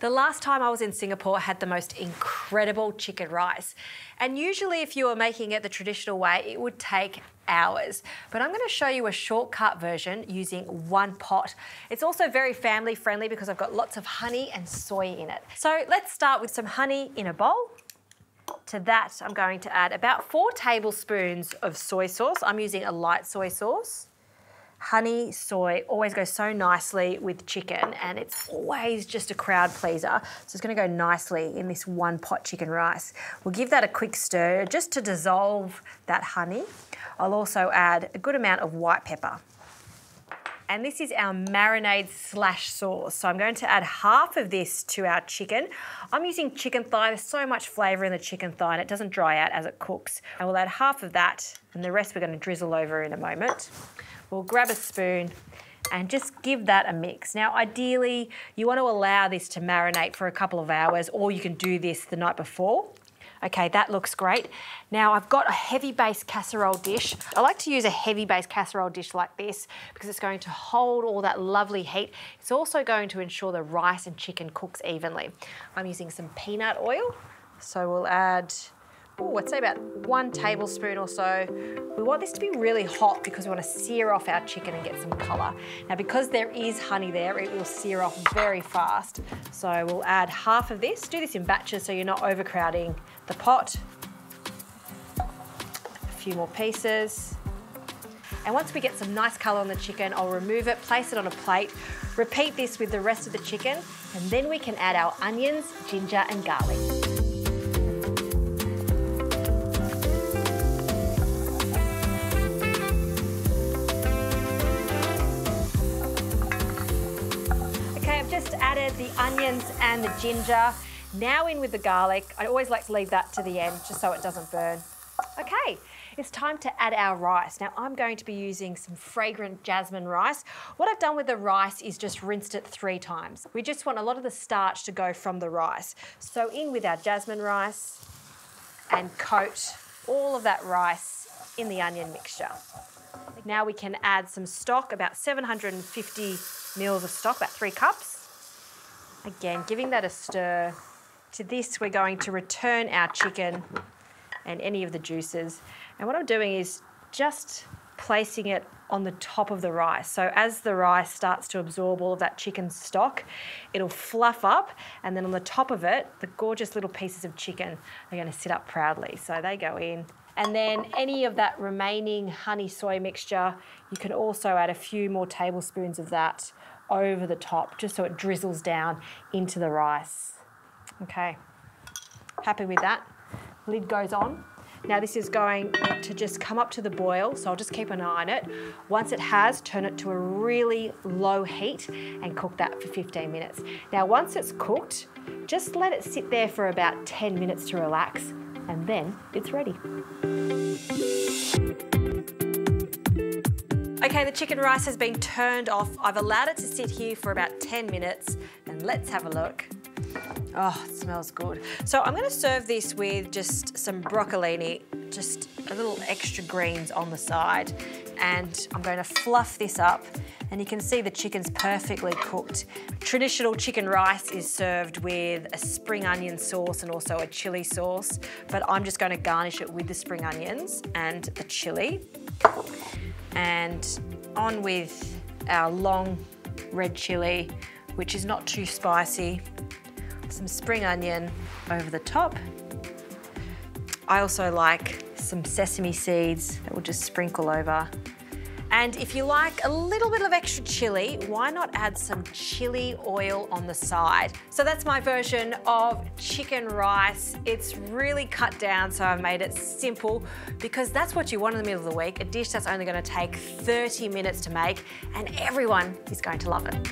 The last time I was in Singapore, I had the most incredible chicken rice. And usually if you were making it the traditional way, it would take hours. But I'm going to show you a shortcut version using one pot. It's also very family friendly because I've got lots of honey and soy in it. So let's start with some honey in a bowl. To that, I'm going to add about 4 tablespoons of soy sauce. I'm using a light soy sauce. Honey, soy always goes so nicely with chicken, and it's always just a crowd pleaser. So it's going to go nicely in this one pot chicken rice. We'll give that a quick stir just to dissolve that honey. I'll also add a good amount of white pepper. And this is our marinade slash sauce. So I'm going to add half of this to our chicken. I'm using chicken thigh. There's so much flavour in the chicken thigh and it doesn't dry out as it cooks. And we'll add half of that and the rest we're going to drizzle over in a moment. We'll grab a spoon and just give that a mix. Now, ideally, you want to allow this to marinate for a couple of hours, or you can do this the night before. Okay, that looks great. Now, I've got a heavy base casserole dish. I like to use a heavy base casserole dish like this because it's going to hold all that lovely heat. It's also going to ensure the rice and chicken cooks evenly. I'm using some peanut oil, so we'll add, I'd say about 1 tablespoon or so. We want this to be really hot because we want to sear off our chicken and get some colour. Now, because there is honey there, it will sear off very fast. So we'll add half of this. Do this in batches so you're not overcrowding the pot. A few more pieces. And once we get some nice colour on the chicken, I'll remove it, place it on a plate, repeat this with the rest of the chicken, and then we can add our onions, ginger and garlic. Just added the onions and the ginger. Now in with the garlic. I always like to leave that to the end just so it doesn't burn. Okay, it's time to add our rice. Now I'm going to be using some fragrant jasmine rice. What I've done with the rice is just rinsed it 3 times. We just want a lot of the starch to go from the rice. So in with our jasmine rice and coat all of that rice in the onion mixture. Now we can add some stock, about 750 mils of stock, about 3 cups. Again, giving that a stir. To this, we're going to return our chicken and any of the juices. And what I'm doing is just placing it on the top of the rice. So as the rice starts to absorb all of that chicken stock, it'll fluff up, and then on the top of it, the gorgeous little pieces of chicken are going to sit up proudly. So they go in. And then any of that remaining honey soy mixture, you can also add a few more tablespoons of that over the top, just so it drizzles down into the rice. Okay, happy with that. Lid goes on. Now this is going to just come up to the boil, so I'll just keep an eye on it. Once it has, turn it to a really low heat and cook that for 15 minutes. Now once it's cooked, just let it sit there for about 10 minutes to relax, and then it's ready. Okay, the chicken rice has been turned off. I've allowed it to sit here for about 10 minutes, and let's have a look. Oh, it smells good. So I'm going to serve this with just some broccolini, just a little extra greens on the side, and I'm going to fluff this up, and you can see the chicken's perfectly cooked. Traditional chicken rice is served with a spring onion sauce and also a chilli sauce, but I'm just going to garnish it with the spring onions and the chilli. And on with our long red chilli, which is not too spicy. Some spring onion over the top. I also like some sesame seeds that we'll just sprinkle over. And if you like a little bit of extra chilli, why not add some chilli oil on the side? So that's my version of chicken rice. It's really cut down, so I've made it simple because that's what you want in the middle of the week, a dish that's only going to take 30 minutes to make, and everyone is going to love it.